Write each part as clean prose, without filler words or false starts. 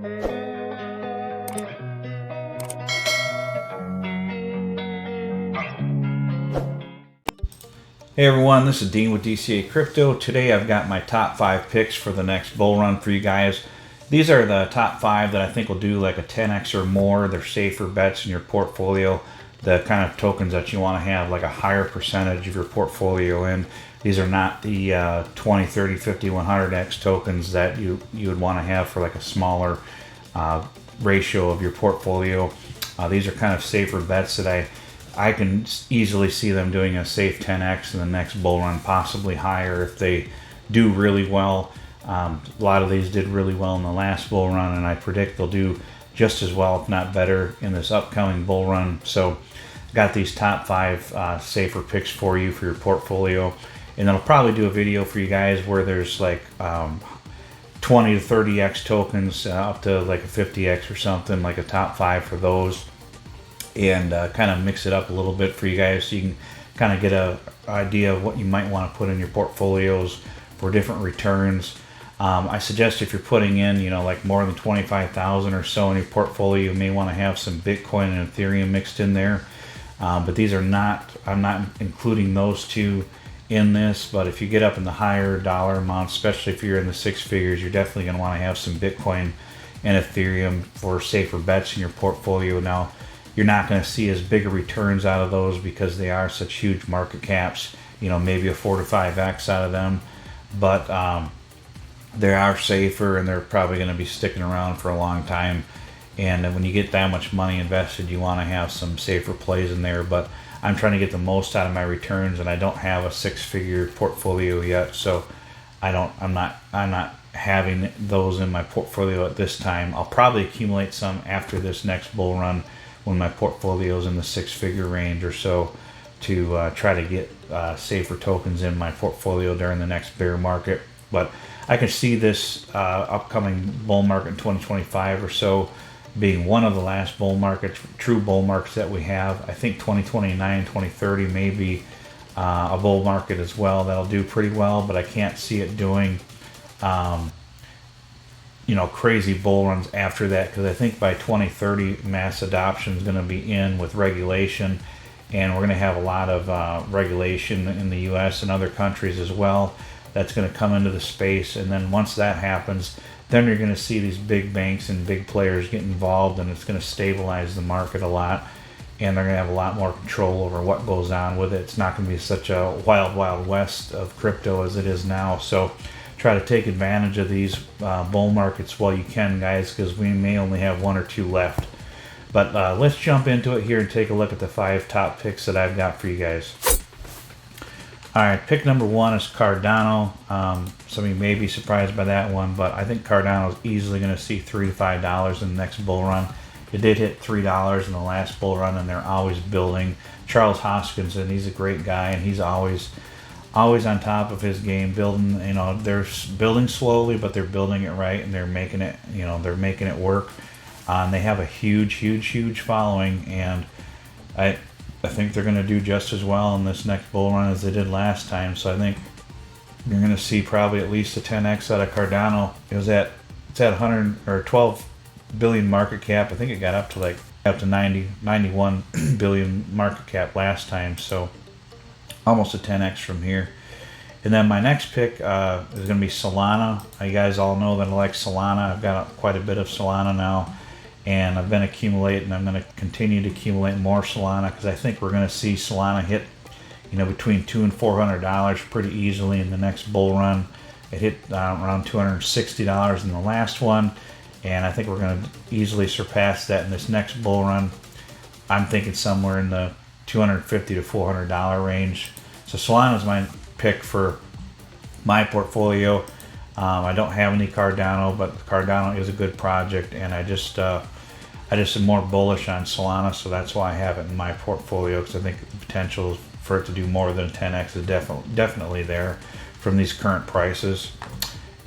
Hey everyone, this is Dean with DCA Crypto. Today I've got my top 5 picks for the next bull run for you guys. These are the top 5 that I think will do like a 10x or more. They're safer bets in your portfolio. The kind of tokens that you want to have like a higher percentage of your portfolio in. These are not the 20, 30, 50, 100x tokens that you would want to have for like a smaller ratio of your portfolio. These are kind of safer bets that I can easily see them doing a safe 10x in the next bull run, possibly higher if they do really well. A lot of these did really well in the last bull run, and I predict they'll do just as well, if not better, in this upcoming bull run. So got these top 5 safer picks for you for your portfolio, and then I'll probably do a video for you guys where there's like 20 to 30x tokens up to like a 50x or something, like a top 5 for those, and kind of mix it up a little bit for you guys so you can kind of get an idea of what you might want to put in your portfolios for different returns. I suggest if you're putting in, like more than 25,000 or so in your portfolio, you may want to have some Bitcoin and Ethereum mixed in there. But these are not, I'm not including those two in this, but if you get up in the higher dollar amounts, especially if you're in the 6 figures, you're definitely going to want to have some Bitcoin and Ethereum for safer bets in your portfolio. Now, you're not going to see as big a returns out of those because they are such huge market caps, maybe a 4 to 5x out of them, but they are safer and they're probably going to be sticking around for a long time. And when you get that much money invested, you want to have some safer plays in there. But I'm trying to get the most out of my returns, and I don't have a 6-figure portfolio yet, so I'm not having those in my portfolio at this time. I'll probably accumulate some after this next bull run when my portfolio is in the 6-figure range or so, to try to get safer tokens in my portfolio during the next bear market. But I can see this upcoming bull market in 2025 or so being one of the last bull markets, true bull markets that we have. I think 2029, 2030 may be a bull market as well that'll do pretty well, but I can't see it doing crazy bull runs after that, because I think by 2030 mass adoption is going to be in with regulation, and we're going to have a lot of regulation in the US and other countries as well that's going to come into the space. And then once that happens, then you're going to see these big banks and big players get involved, and it's going to stabilize the market a lot, and they're going to have a lot more control over what goes on with it. It's not going to be such a wild west of crypto as it is now. So try to take advantage of these bull markets while you can, guys, because we may only have 1 or 2 left. But let's jump into it here and take a look at the 5 top picks that I've got for you guys. All right, pick number 1 is Cardano. Some of you may be surprised by that one, but I think Cardano is easily going to see $3 to $5 in the next bull run. It did hit $3 in the last bull run, and they're always building. Charles Hoskinson, he's a great guy, and he's always on top of his game, building. They're building slowly, but they're building it right, and they're making it work. And they have a huge following, and I think they're going to do just as well in this next bull run as they did last time. So I think you're going to see probably at least a 10x out of Cardano. It's at 100 or 12 billion market cap. I think it got up to 91 billion market cap last time. So almost a 10x from here. And then my next pick is going to be Solana. You guys all know that I like Solana. I've got quite a bit of Solana now, and I've been accumulating. I'm going to continue to accumulate more Solana because I think we're going to see Solana hit, between $200 and $400 pretty easily in the next bull run. It hit around $260 in the last one, and I think we're going to easily surpass that in this next bull run. I'm thinking somewhere in the $250 to $400 range. So Solana is my pick for my portfolio. I don't have any Cardano, but Cardano is a good project, and I just am more bullish on Solana, so that's why I have it in my portfolio, because I think the potential for it to do more than a 10x is definitely there from these current prices.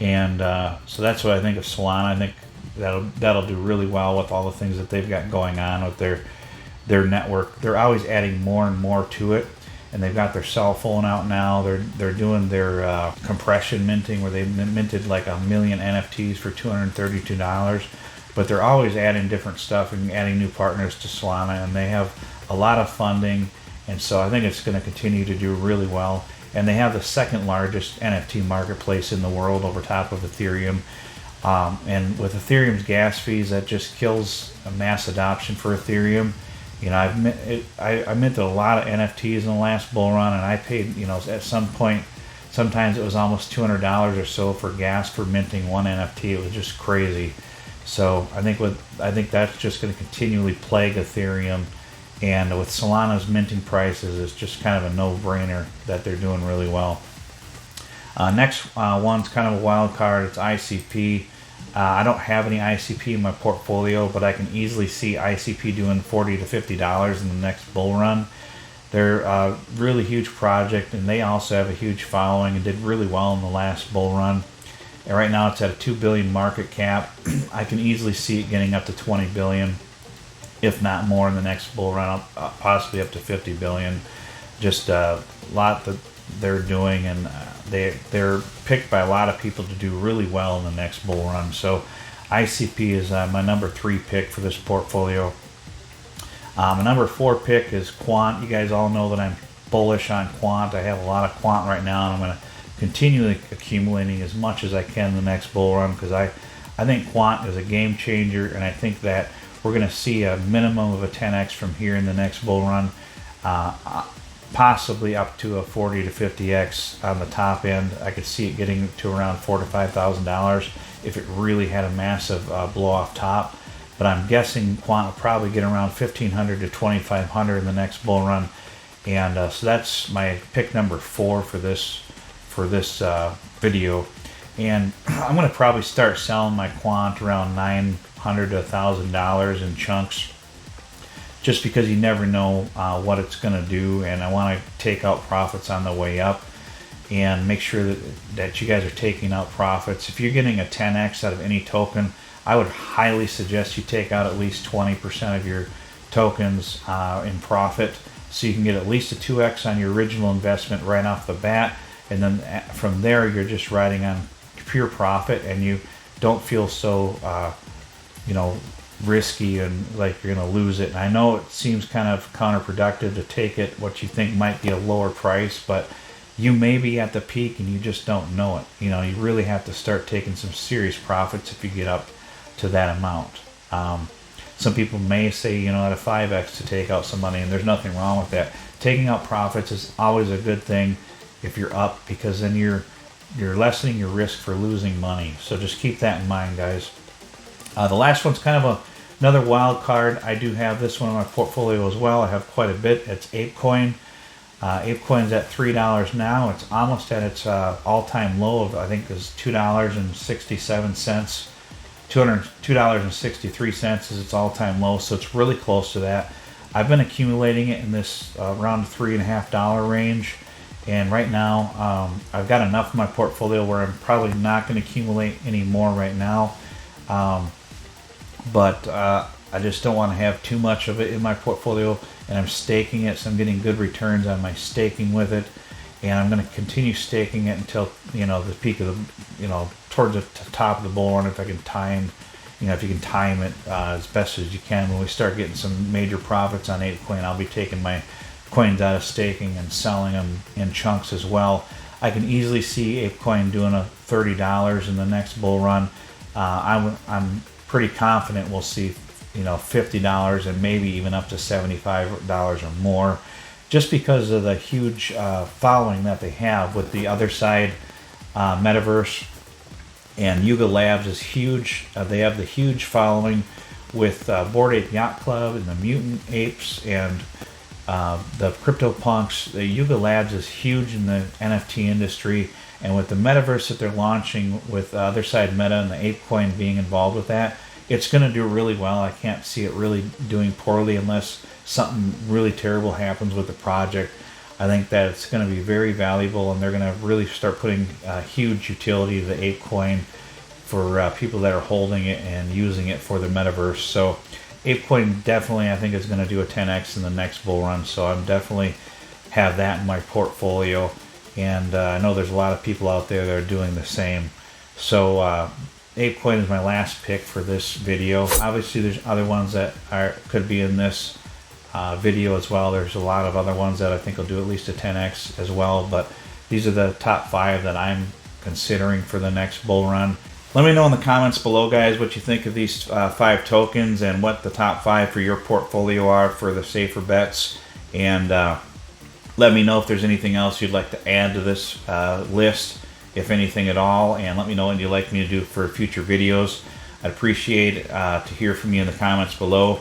And so that's what I think of Solana. I think that'll do really well with all the things that they've got going on with their network. They're always adding more and more to it, and they've got their cell phone out now. They're doing their compression minting, where they minted like 1 million NFTs for $232. but they're always adding different stuff and adding new partners to Solana, and they have a lot of funding, and so I think it's going to continue to do really well. And they have the second largest NFT marketplace in the world over top of Ethereum. And with Ethereum's gas fees, that just kills a mass adoption for Ethereum. You know, I minted a lot of NFTs in the last bull run, and I paid, you know, at some point, sometimes it was almost $200 or so for gas for minting one NFT. It was just crazy. So I think that's just going to continually plague Ethereum. And with Solana's minting prices, it's just kind of a no-brainer that they're doing really well. Next one's kind of a wild card. It's ICP. I don't have any ICP in my portfolio, but I can easily see ICP doing $40 to $50 in the next bull run. They're a really huge project, and they also have a huge following and did really well in the last bull run. And right now it's at a $2 billion market cap. I can easily see it getting up to $20 billion. If not more in the next bull run, possibly up to $50 billion. Just a lot that they're doing, and they're picked by a lot of people to do really well in the next bull run. So ICP is my number 3 pick for this portfolio. My number 4 pick is Quant. You guys all know that I'm bullish on Quant. I have a lot of Quant right now, and I'm going to continue accumulating as much as I can in the next bull run, because I think Quant is a game changer, and I think that we're going to see a minimum of a 10x from here in the next bull run, possibly up to a 40 to 50x on the top end. I could see it getting to around $4,000 to $5,000 if it really had a massive blow off top. But I'm guessing Quant will probably get around 1,500 to 2,500 in the next bull run, and so that's my pick number 4 for this video. And I'm going to probably start selling my Quant around $900 to $1,000 in chunks, just because you never know what it's going to do, and I want to take out profits on the way up and make sure that you guys are taking out profits. If you're getting a 10x out of any token, I would highly suggest you take out at least 20% of your tokens in profit, so you can get at least a 2x on your original investment right off the bat, and then from there you're just riding on pure profit, and you don't feel so risky and like you're going to lose it. And I know it seems kind of counterproductive to take it what you think might be a lower price, but you may be at the peak and you just don't know it. You know, you really have to start taking some serious profits if you get up to that amount. Some people may say, at a 5x to take out some money, and there's nothing wrong with that. Taking out profits is always a good thing if you're up, because then you're lessening your risk for losing money. So just keep that in mind, guys. The last one's kind of another wild card. I do have this one in my portfolio as well. I have quite a bit. It's ApeCoin. ApeCoin's at $3 now. It's almost at its all-time low of, I think, is $2.67. $2.63 is its all-time low, so it's really close to that. I've been accumulating it in this around $3.50 range, and right now I've got enough in my portfolio where I'm probably not going to accumulate any more right now. But I just don't want to have too much of it in my portfolio, and I'm staking it, so I'm getting good returns on my staking with it, and I'm going to continue staking it until the peak of the towards the top of the bull run, if I can time if you can time it as best as you can. When we start getting some major profits on ApeCoin, I'll be taking my coins out of staking and selling them in chunks as well. I can easily see ApeCoin doing a $30 in the next bull run. I'm pretty confident we'll see $50 and maybe even up to $75 or more, just because of the huge following that they have with the other side metaverse. And Yuga Labs is huge. They have the huge following with Bored Ape Yacht Club and the Mutant Apes and the CryptoPunks. The Yuga Labs is huge in the NFT industry, and with the metaverse that they're launching with other side Meta and the ApeCoin being involved with that, it's going to do really well. I can't see it really doing poorly unless something really terrible happens with the project. I think that it's going to be very valuable, and they're going to really start putting huge utility to the ApeCoin for people that are holding it and using it for the metaverse. So ApeCoin definitely, I think, is going to do a 10x in the next bull run. So I'm definitely have that in my portfolio, and I know there's a lot of people out there that are doing the same. So ApeCoin is my last pick for this video. Obviously, there's other ones that could be in this video as well. There's a lot of other ones that I think will do at least a 10x as well, but these are the top 5 that I'm considering for the next bull run. Let me know in the comments below, guys, what you think of these 5 tokens and what the top 5 for your portfolio are for the safer bets. And let me know if there's anything else you'd like to add to this list, if anything at all, and let me know what you'd like me to do for future videos. I'd appreciate to hear from you in the comments below.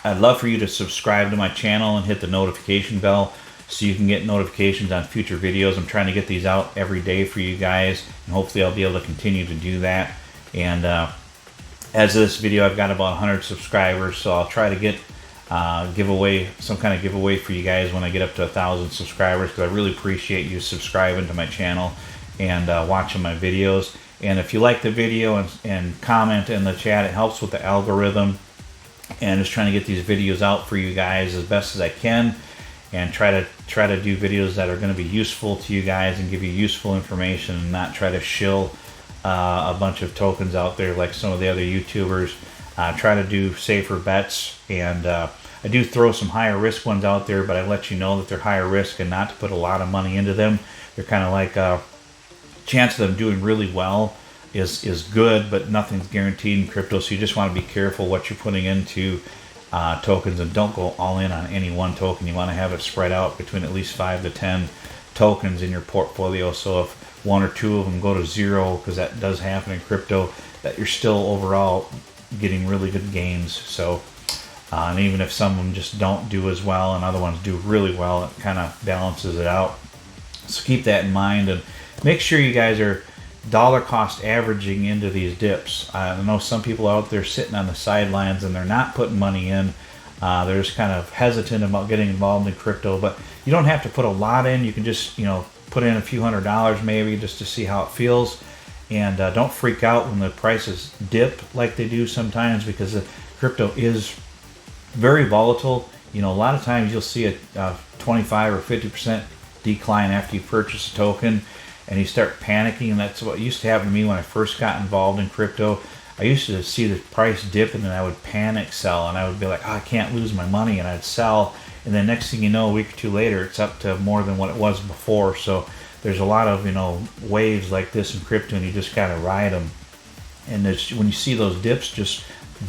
I'd love for you to subscribe to my channel and hit the notification bell so you can get notifications on future videos. I'm trying to get these out every day for you guys, and hopefully I'll be able to continue to do that. And as of this video, I've got about 100 subscribers, so I'll try to get some kind of giveaway for you guys when I get up to 1,000 subscribers, because I really appreciate you subscribing to my channel and watching my videos. And if you like the video and comment in the chat, it helps with the algorithm, and just trying to get these videos out for you guys as best as I can, and try to do videos that are going to be useful to you guys and give you useful information, and not try to shill a bunch of tokens out there like some of the other YouTubers. Try to do safer bets, and I do throw some higher risk ones out there, but I let you know that they're higher risk and not to put a lot of money into them. They're kind of like chance of them doing really well is good, but nothing's guaranteed in crypto, so you just want to be careful what you're putting into tokens, and don't go all in on any one token. You want to have it spread out between at least 5 to 10 tokens in your portfolio, so if 1 or 2 of them go to zero, because that does happen in crypto, that you're still overall getting really good gains. So and even if some of them just don't do as well and other ones do really well, it kind of balances it out. So keep that in mind, and make sure you guys are dollar cost averaging into these dips. I know some people out there sitting on the sidelines and they're not putting money in. They're just kind of hesitant about getting involved in crypto, but you don't have to put a lot in. You can just, put in a few $100s maybe just to see how it feels. And don't freak out when the prices dip like they do sometimes, because the crypto is very volatile. A lot of times you'll see a 25 or 50% decline after you purchase a token, and you start panicking. And that's what used to happen to me when I first got involved in crypto. I used to see the price dip, and then I would panic sell, and I would be like, oh, I can't lose my money, and I'd sell. And then next thing you know, a week or two later, it's up to more than what it was before. So there's a lot of waves like this in crypto, and you just gotta ride them. And when you see those dips, just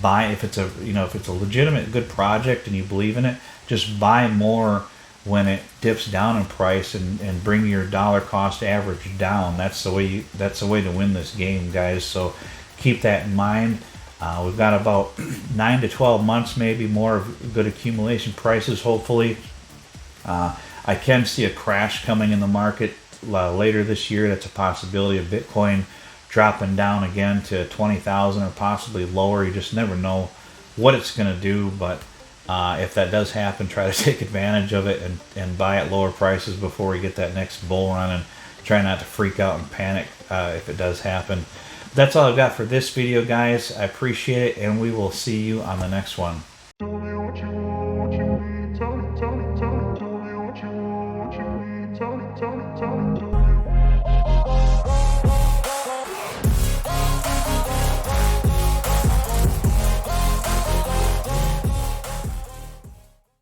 buy. If it's a legitimate good project and you believe in it, just buy more when it dips down in price, and bring your dollar cost average down. That's the way to win this game, guys. So keep that in mind. We've got about 9 to 12 months, maybe more, of good accumulation prices, hopefully. I can see a crash coming in the market later this year. That's a possibility of Bitcoin dropping down again to 20,000 or possibly lower. You just never know what it's going to do, but if that does happen, try to take advantage of it and buy at lower prices before we get that next bull run, and try not to freak out and panic if it does happen. That's all I've got for this video, guys. I appreciate it, and we will see you on the next one. Tell me what you want, what you need. Tell me, tell me, tell me. Tell me what you want, what you need. Tell me, tell me, tell me. Tell me.